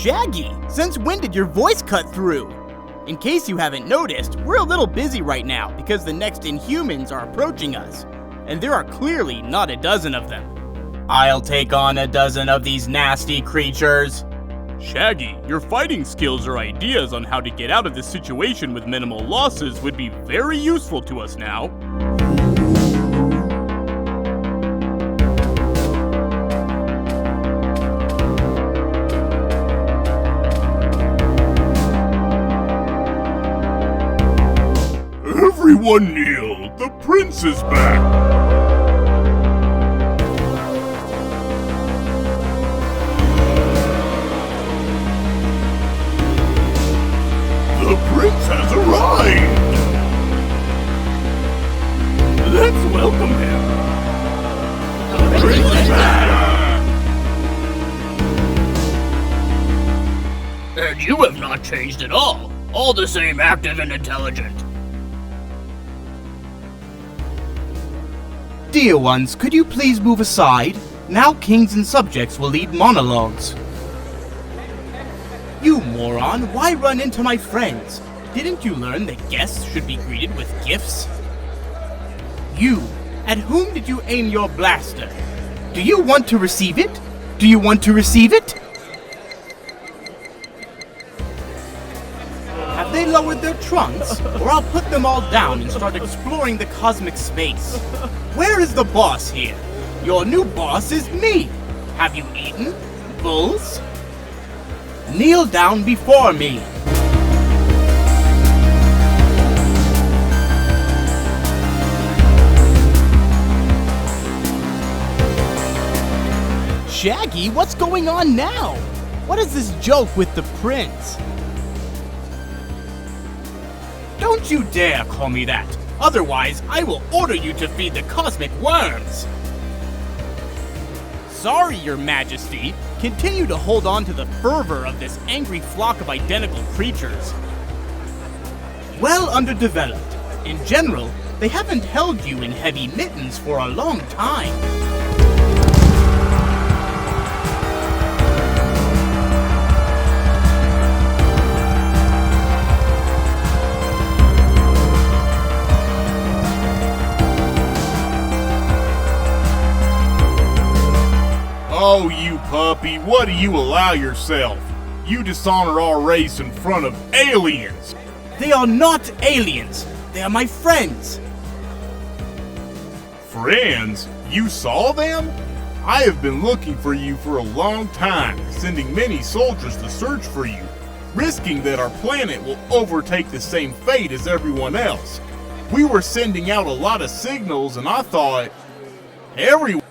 Shaggy, since when did your voice cut through? In case you haven't noticed, we're a little busy right now because the next Inhumans are approaching us, and there are clearly not a dozen of them. I'll take on a dozen of these nasty creatures. Shaggy, your fighting skills or ideas on how to get out of this situation with minimal losses would be very useful to us now. Everyone kneel! The prince is back! The prince has arrived! Let's welcome him! The prince is back! And you have not changed at all. All the same active and intelligent. Dear ones, could you please move aside? Now kings and subjects will lead monologues. You moron, why run into my friends? Didn't you learn that guests should be greeted with gifts? You, at whom did you aim your blaster? Do you want to receive it? Do you want to receive it? Have they lowered their trunks? Or I'll put them all down and start exploring the cosmic space. Where is the boss here? Your new boss is me. Have you eaten? Bulls? Kneel down before me. Shaggy, what's going on now? What is this joke with the prince? Don't you dare call me that. Otherwise, I will order you to feed the cosmic worms. Sorry, Your Majesty. Continue to hold on to the fervor of this angry flock of identical creatures. Well underdeveloped. In general, they haven't held you in heavy mittens for a long time. Oh, you puppy, what do you allow yourself? You dishonor our race in front of aliens! They are not aliens. They are my friends. Friends? You saw them? I have been looking for you for a long time, sending many soldiers to search for you, risking that our planet will overtake the same fate as everyone else. We were sending out a lot of signals and I thought, everyone...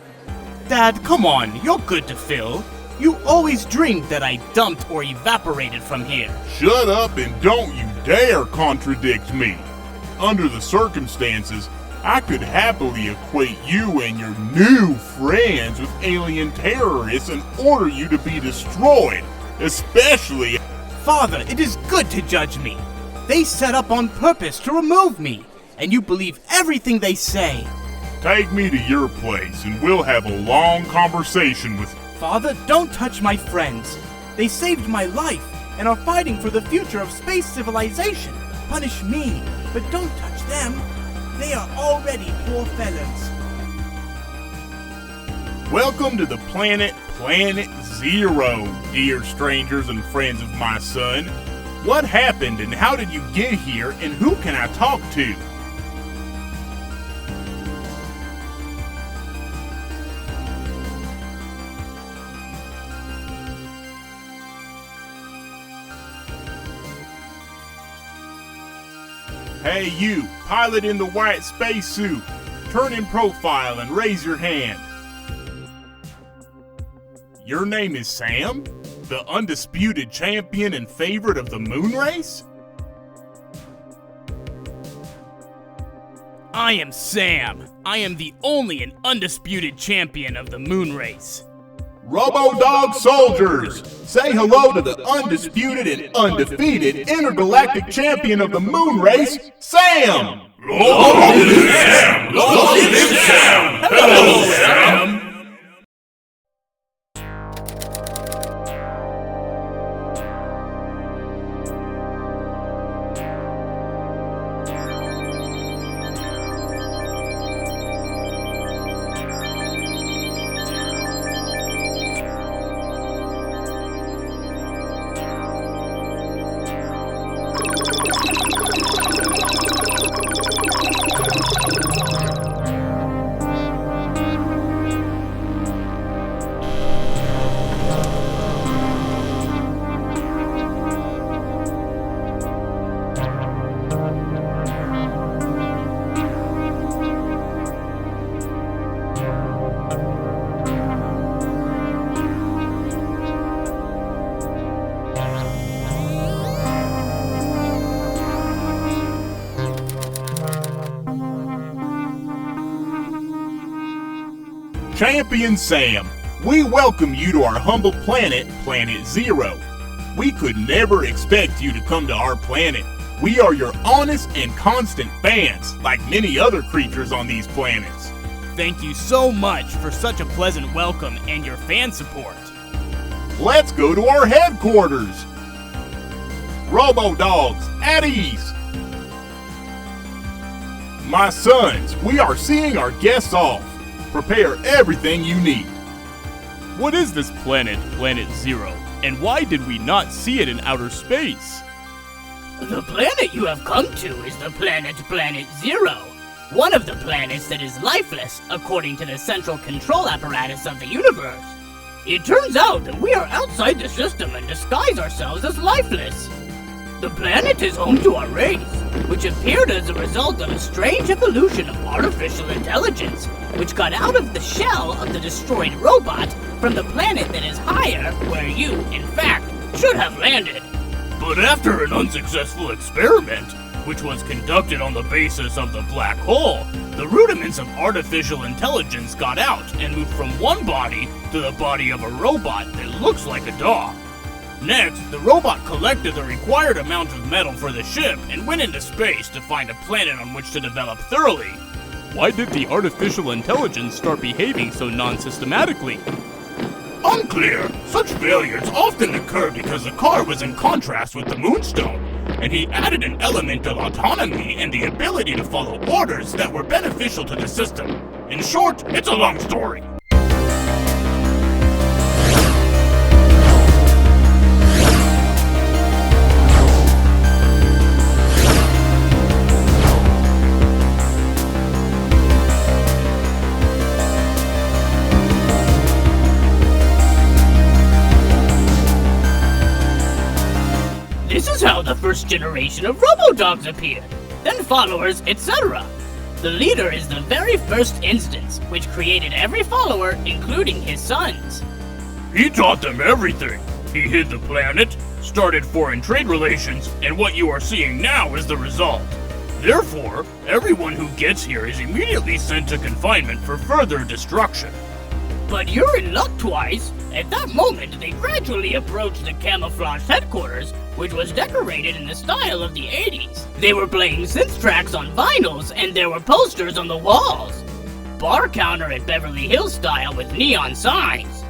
Dad, come on, you're good to fill. You always dreamed that I dumped or evaporated from here. Shut up and don't you dare contradict me. Under the circumstances, I could happily equate you and your new friends with alien terrorists and order you to be destroyed, especially... Father, it is good to judge me. They set up on purpose to remove me, and you believe everything they say. Take me to your place and we'll have a long conversation with... Father, don't touch my friends. They saved my life and are fighting for the future of space civilization. Punish me, but don't touch them. They are already poor fellows. Welcome to the Planet Zero, dear strangers and friends of my son. What happened and how did you get here and who can I talk to? Hey you, pilot in the white spacesuit, turn in profile and raise your hand. Your name is Sam? The undisputed champion and favorite of the moon race? I am Sam. I am the only and undisputed champion of the moon race. Robodog soldiers, say hello to the undisputed and undefeated intergalactic champion of the moon race, Sam! Long live Sam! Long live Sam! Hello, Sam! Champion Sam, we welcome you to our humble planet, Planet Zero. We could never expect you to come to our planet. We are your honest and constant fans, like many other creatures on these planets. Thank you so much for such a pleasant welcome and your fan support. Let's go to our headquarters. Robodogs, at ease. My sons, we are seeing our guests off. Prepare everything you need. What is this planet, Planet Zero? And why did we not see it in outer space? The planet you have come to is the Planet Zero. One of the planets that is lifeless, according to the central control apparatus of the universe. It turns out that we are outside the system and disguise ourselves as lifeless. The planet is home to our race, which appeared as a result of a strange evolution of artificial intelligence, which got out of the shell of the destroyed robot from the planet that is higher, where you, in fact, should have landed. But after an unsuccessful experiment, which was conducted on the basis of the black hole, the rudiments of artificial intelligence got out and moved from one body to the body of a robot that looks like a dog. Next, the robot collected the required amount of metal for the ship and went into space to find a planet on which to develop thoroughly. Why did the artificial intelligence start behaving so non-systematically? Unclear. Such failures often occur because the car was in contrast with the Moonstone, and he added an element of autonomy and the ability to follow orders that were beneficial to the system. In short, it's a long story. This is how the first generation of Robodogs appeared, then followers, etc. The leader is the very first instance, which created every follower, including his sons. He taught them everything. He hid the planet, started foreign trade relations, and what you are seeing now is the result. Therefore, everyone who gets here is immediately sent to confinement for further destruction. But you're in luck twice. At that moment, they gradually approached the camouflaged headquarters, which was decorated in the style of the 80s. They were playing synth tracks on vinyls, and there were posters on the walls. Bar counter at Beverly Hills style with neon signs.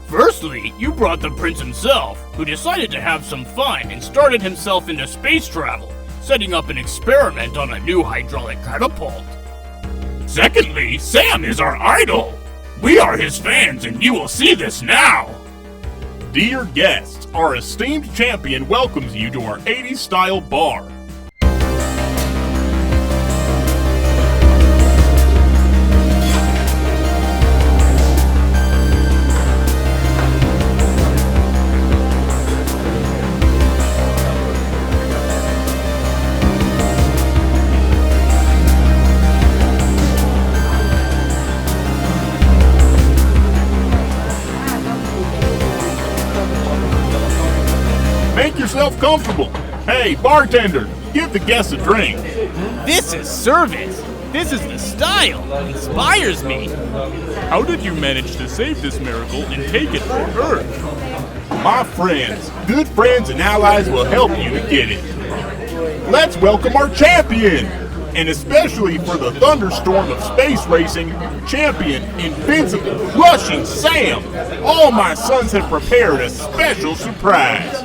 Firstly, you brought the prince himself, who decided to have some fun and started himself into space travel, setting up an experiment on a new hydraulic catapult. Secondly, Sam is our idol. We are his fans, and you will see this now. Dear guests, our esteemed champion welcomes you to our 80s style bar. Make yourself comfortable. Hey, bartender, give the guests a drink. This is service. This is the style. Inspires me. How did you manage to save this miracle and take it from Earth? My friends, good friends and allies will help you to get it. Let's welcome our champion, and especially for the thunderstorm of space racing, champion, invincible, crushing Sam. All my sons have prepared a special surprise.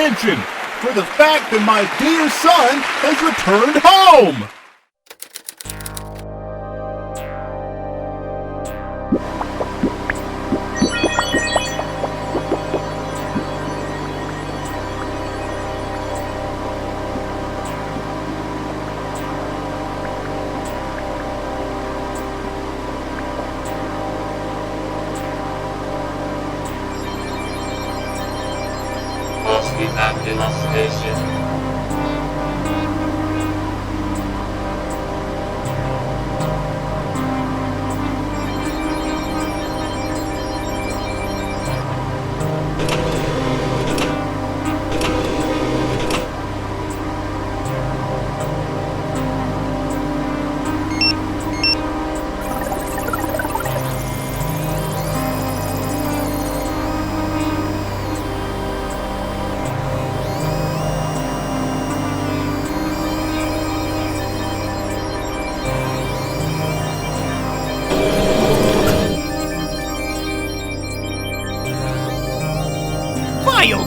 attention for the fact that my dear son has returned home! Ambulance station.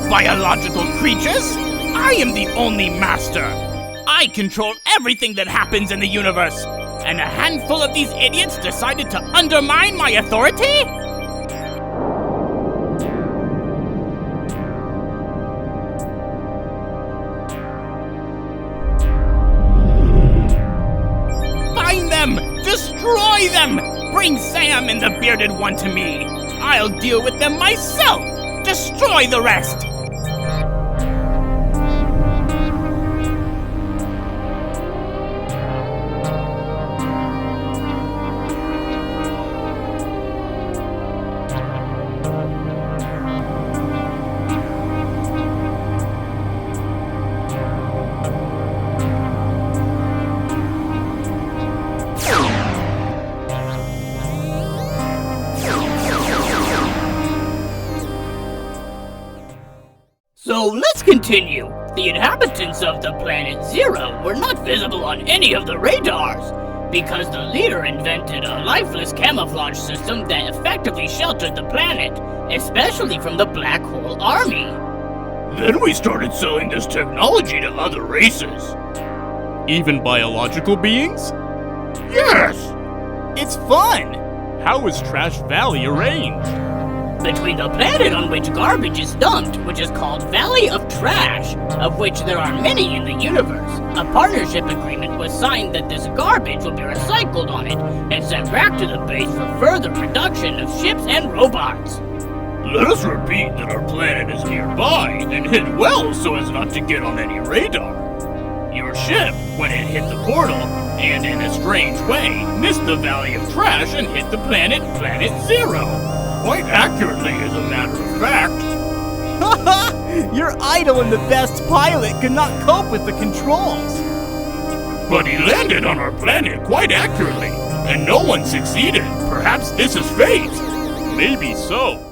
Biological creatures! I am the only master! I control everything that happens in the universe! And a handful of these idiots decided to undermine my authority? Find them! Destroy them! Bring Sam and the bearded one to me! I'll deal with them myself! Destroy the rest! So let's continue. The inhabitants of the planet Zero were not visible on any of the radars, because the leader invented a lifeless camouflage system that effectively sheltered the planet, especially from the Black Hole Army. Then we started selling this technology to other races. Even biological beings? Yes! It's fun! How is Trash Valley arranged? Between the planet on which garbage is dumped, which is called Valley of Trash, of which there are many in the universe, a partnership agreement was signed that this garbage will be recycled on it and sent back to the base for further production of ships and robots. Let us repeat that our planet is nearby and hid well so as not to get on any radar. Your ship, when it hit the portal, and in a strange way, missed the Valley of Trash and hit the planet Zero. Quite accurately, as a matter of fact. Haha! Your idol and the best pilot could not cope with the controls. But he landed on our planet quite accurately, and no one succeeded. Perhaps this is fate. Maybe so.